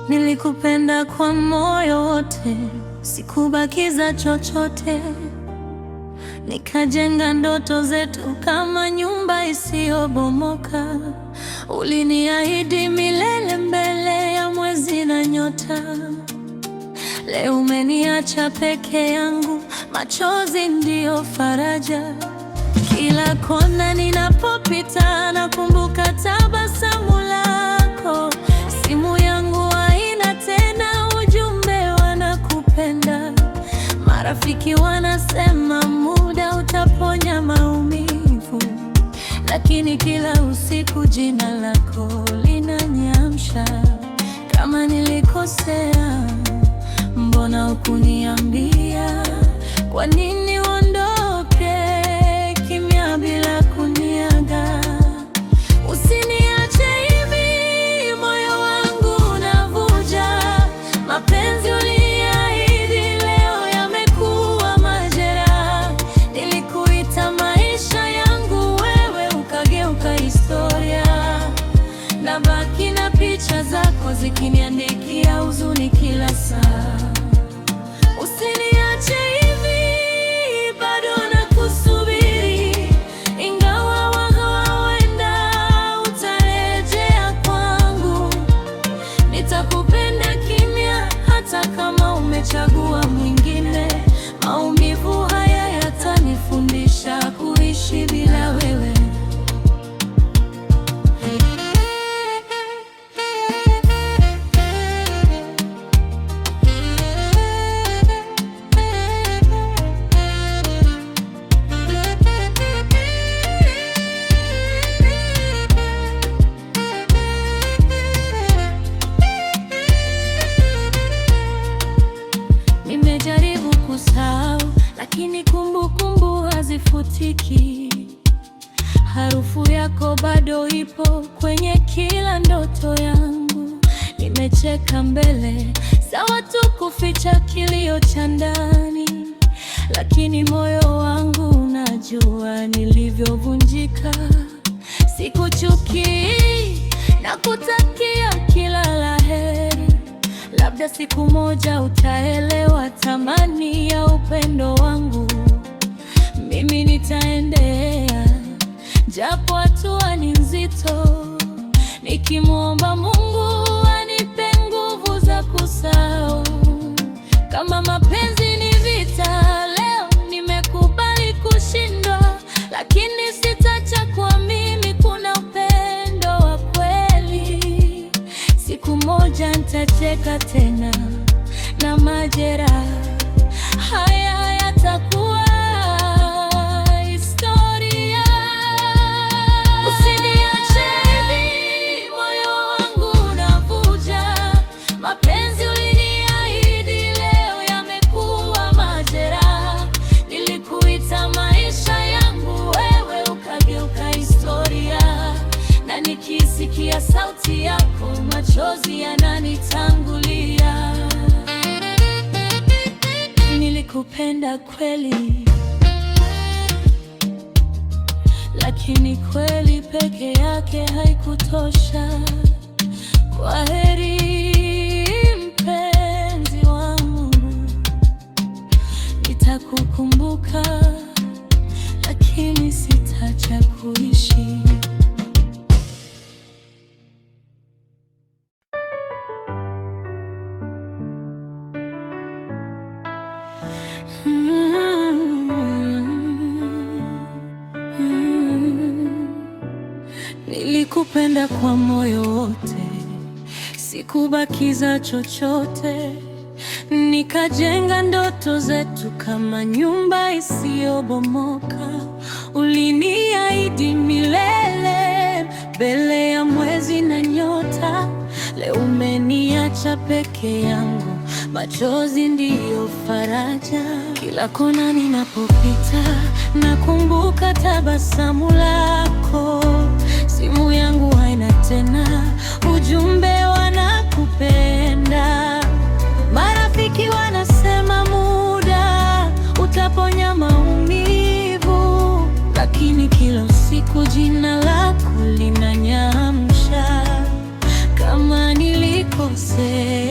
Nilikupenda kwa moyo wote, sikubakiza chochote. Nikajenga ndoto zetu kama nyumba isiyobomoka. Uliniahidi milele mbele ya mwezi na nyota. Leo umeniacha peke yangu, machozi ndiyo faraja. Kila kona ninapopita nakumbuka tabasamu lako. Simu yangu haina tena ujumbe wa nakupenda. Marafiki wanasema muda utaponya maumivu, lakini kila usiku jina lako linaniamsha. Kama nilikosea, mbona hukuniambia? Kwa nini uondoke kimya bila kuniaga? Usiniache hivi, moyo wangu unavuja. Mapenzi uliahidi leo yamekuwa majeraha. Nilikuita maisha yangu, wewe ukageuka historia. Nabaki na picha zako zikiniandikia huzuni kila saa. Usiniache hivi, bado nakusubiri. Ingawa huenda utarejea kwangu, nitakupenda kimya hata kama umechagua mwingine. Maumivu haya yatanifundisha kuishi bila wewe. Nimejaribu kusahau, lakini kumbukumbu hazifutiki. Harufu yako bado ipo kwenye kila ndoto yangu. Nimecheka mbele za watu kuficha kilio cha ndani, lakini moyo wangu unajua nilivyovunjika. Sikuchukii na kutakia kila la heri. Labda siku moja utaelewa thamani ya upendo wangu. Mimi nitaendelea, japo hatua ni nzito, nikimwomba Mungu anipe nguvu za kusahau. Kama mapenzi ni vita, leo nimekubali kushindwa, lakini sitaacha kuamini kuna upendo wa kweli. Siku moja nitacheka tena na majeraha haya yatakuwa historia. Usiniache hivi, moyo wangu unavuja. Mapenzi uliniahidi leo yamekuwa majeraha. Nilikuita maisha yangu, wewe ukageuka historia. Na nikisikia sauti yako, machozi yananitangulia. Nilikupenda kweli, lakini kweli peke yake haikutosha. Kwaheri mpenzi wangu, nitakukumbuka, lakini sitaacha kuishi. Nilikupenda kwa moyo wote, sikubakiza chochote. Nikajenga ndoto zetu kama nyumba isiyobomoka. Uliniahidi milele mbele ya mwezi na nyota. Leo umeniacha peke yangu, machozi ndiyo faraja. Kila kona ninapopita nakumbuka tabasamu lako. Simu yangu haina tena ujumbe wa nakupenda. Marafiki wanasema muda utaponya maumivu, lakini kila usiku jina lako linaniamsha. Kama nilikosea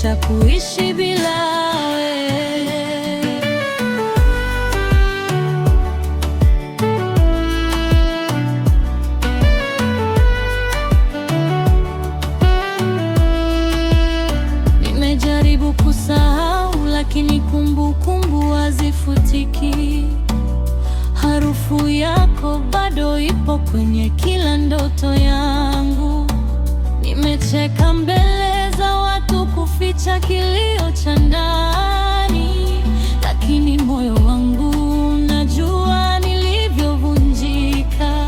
nimechoka kuishi bila wewe. Nimejaribu kusahau, lakini kumbukumbu hazifutiki. Harufu yako bado ipo kwenye kila ndoto yangu. Nimecheka mbele za watu kuficha kilio cha ndani, lakini moyo wangu unajua nilivyovunjika.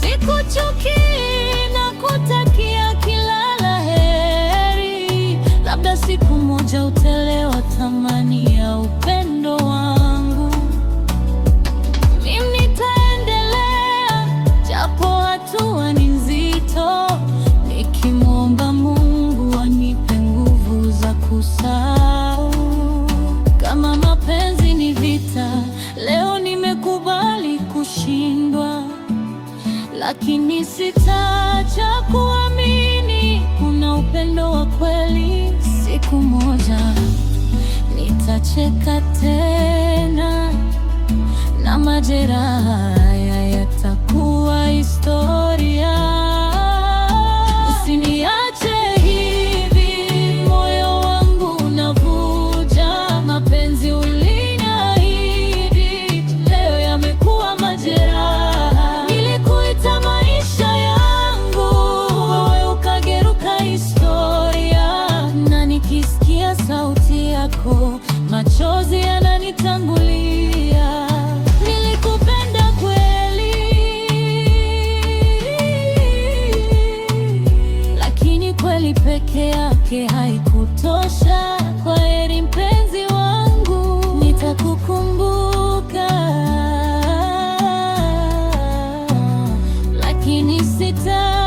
Sikuchukii na kutakia kila la heri, labda siku moja utaelewa thamani ya upendo wangu. Mimi nitaendelea japo hatua ni nzito, nikimwomba Mungu anipe nguvu za kusahau. Kama mapenzi ni vita, leo nimekubali kushindwa, lakini sitaacha kuamini kuna upendo wa kweli. Siku moja nitacheka tena na majeraha haya yatakuwa historia. Usiniache hivi, moyo wangu unavuja. Mapenzi uliniahidi, leo yamekuwa majeraha. Nilikuita maisha yangu, wewe ukageuka historia. Na nikisikia sauti yako, machozi yananitangulia. Nilikupenda kweli, lakini kweli peke yake haikutosha. Kwaheri mpenzi wangu, nitakukumbuka, lakini sita